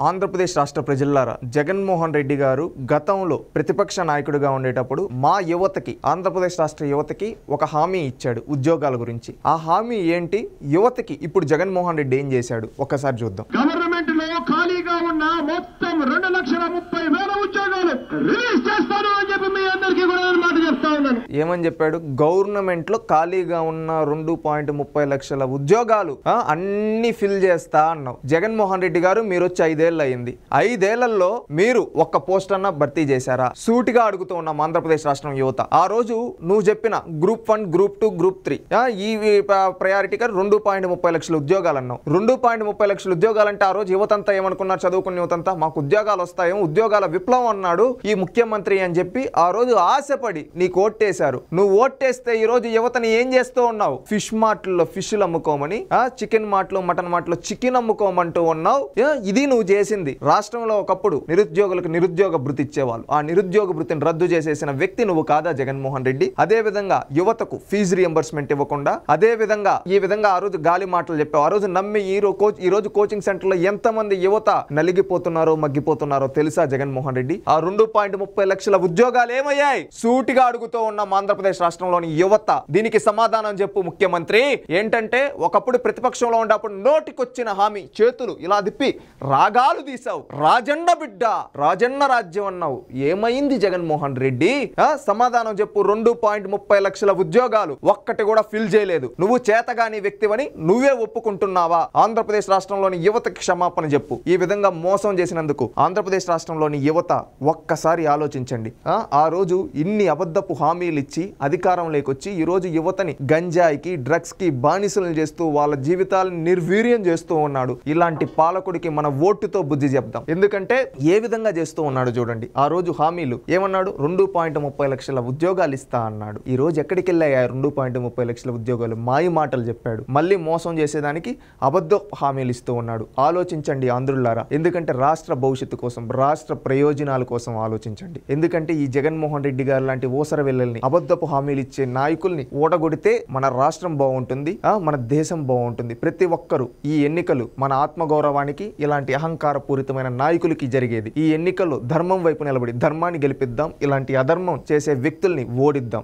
ఆంధ్రప్రదేశ్ రాష్ట్ర ప్రజలారా, జగన్మోహన్ రెడ్డి గారు గతంలో ప్రతిపక్ష నాయకుడిగా ఉండేటప్పుడు మా యువతకి, ఆంధ్రప్రదేశ్ రాష్ట్ర యువతకి ఒక హామీ ఇచ్చాడు ఉద్యోగాల గురించి. ఆ హామీ ఏంటి, యువతకి ఇప్పుడు జగన్మోహన్ రెడ్డి ఏం చేశాడు ఒకసారి చూద్దాం. గవర్నమెంట్ లో ఖాళీగా ఉన్న మొత్తం 2,30,30,000 ఉద్యోగాలు రిలీజ్ చేస్తాను అని చెప్పి మీ అందరికీ కూడా మాట చెప్తా ఉన్నాను. ఏమని చెప్పాడు? గవర్నమెంట్ లో ఖాళీగా ఉన్న 2.30 లక్షల ఉద్యోగాలు అన్ని ఫిల్ చేస్తా అన్నావు. జగన్మోహన్ రెడ్డి గారు మీరు వచ్చి 5 ఏళ్ళు అయింది. 5 ఏళ్లలో మీరు ఒక్క పోస్ట్ అన్నా భర్తీ చేశారా? సూటిగా అడుగుతూ ఉన్నాం ఆంధ్రప్రదేశ్ రాష్ట్రం యువత. ఆ రోజు నువ్వు చెప్పిన గ్రూప్ 1, గ్రూప్ 2, గ్రూప్ 3 ఈ ప్రయారిటీగా 2.30 లక్షల ఉద్యోగాలు అన్నావు. 2.30 లక్షల ఉద్యోగాలు అంటే ఆ రోజు యువతంతా ఏమనుకున్నారు? చదువుకున్న యువతంతా మాకు ఉద్యోగాలు వస్తాయేమో, ఉద్యోగాల విప్లవం అన్నాడు ఈ ముఖ్యమంత్రి అని చెప్పి ఆ రోజు ఆశపడి నీకు ఓట్టేశారు. నువ్వు ఓట్టేస్తే ఈ రోజు యువతని ఏం చేస్తూ ఉన్నావు? ఫిష్ మార్ట్లో ఫిష్లు అమ్ముకోమని, చికెన్ మార్ట్లో మటన్ మార్ట్లో చికెన్ అమ్ముకోమంటూ ఉన్నావు. ఇది నువ్వు చేసింది. రాష్ట్రంలో ఒకప్పుడు నిరుద్యోగులకు నిరుద్యోగ భృతి ఇచ్చేవాళ్ళు. ఆ నిరుద్యోగ భృతిని రద్దు చేసేసిన వ్యక్తి నువ్వు కాదా జగన్మోహన్ రెడ్డి? అదే విధంగా యువతకు ఫీజు రియంబర్స్మెంట్ ఇవ్వకుండా, అదే విధంగా ఈ విధంగా ఆ రోజు గాలి మాటలు చెప్పావు. ఆ రోజు నమ్మి ఈ రోజు కోచింగ్ సెంటర్ లో ఎంతమంది యువత నలిగిపోతున్నారో మగ్గిపోతున్నారో తెలుసా జగన్మోహన్ రెడ్డి? ఆ 2.30 లక్షల ఉద్యోగాలు ఏమయ్యాయి? సూటిగా అడుగుతూ ఉన్నాం ఆంధ్రప్రదేశ్ రాష్ట్రంలోని యువత. దీనికి సమాధానం చెప్పు ముఖ్యమంత్రి. ఏంటంటే ఒకప్పుడు ప్రతిపక్షంలో ఉన్నప్పుడు నోటికొచ్చిన హామీ చేతులు ఇలా దిప్పి రాగాలు తీసావు. రాజన్న బిడ్డ, రాజన్న రాజ్యం అన్నావు. ఏమైంది జగన్మోహన్ రెడ్డి? సమాధానం చెప్పు. 2.30 లక్షల ఉద్యోగాలు ఒక్కటి కూడా ఫిల్ చేయలేదు. నువ్వు చేతగాని వ్యక్తివని నువ్వే ఒప్పుకుంటున్నావా? ఆంధ్రప్రదేశ్ రాష్ట్రంలోని యువతకి క్షమాపణ చెప్పు. ఈ విధంగా మోసం చేసినందుకు ఆంధ్రప్రదేశ్ రాష్ట్రంలోని యువత ఒక్కసారి ఆలోచించండి. ఆ రోజు ఇన్ని అబద్ధపు హామీలు ఇచ్చి అధికారం లేకొచ్చి ఈ రోజు యువతని గంజాయికి, డ్రగ్స్ కి బానిసలను చేస్తూ వాళ్ళ జీవితాలను నిర్వీర్యం చేస్తూ ఉన్నాడు. ఇలాంటి పాలకుడికి మన ఓటుతో బుద్ధి చెప్దాం. ఎందుకంటే ఏ విధంగా చేస్తూ ఉన్నాడు చూడండి. ఆ రోజు హామీలు ఏమన్నాడు? 2.30 లక్షల ఉద్యోగాలు ఇస్తా అన్నాడు. ఈ రోజు ఎక్కడికి వెళ్ళాయా 2.30 లక్షల ఉద్యోగాలు? మాయ మాటలు చెప్పాడు. మళ్ళీ మోసం చేసేదానికి అబద్ధ హామీలు ఇస్తూ ఉన్నాడు. ఆలోచించండి ఆంధ్రులారా. ఎందుకంటే రాష్ట్ర భవిష్యత్తు కోసం, రాష్ట్ర ప్రయోజనాల కోసం ఆలోచించండి. ఎందుకంటే ఈ జగన్మోహన్ రెడ్డి గారు లాంటి ఓసర వెల్లల్ని, అబద్ధపు హామీలు ఇచ్చే నాయకుల్ని ఓడగొడితే మన రాష్ట్రం బాగుంటుంది, మన దేశం బాగుంటుంది. ప్రతి ఒక్కరూ ఈ ఎన్నికలు మన ఆత్మగౌరవానికి, ఇలాంటి అహంకారపూరితమైన నాయకులకి జరిగేది. ఈ ఎన్నికల్లో ధర్మం వైపు నిలబడి ధర్మాన్ని గెలిపిద్దాం. ఇలాంటి అధర్మం చేసే వ్యక్తుల్ని ఓడిద్దాం.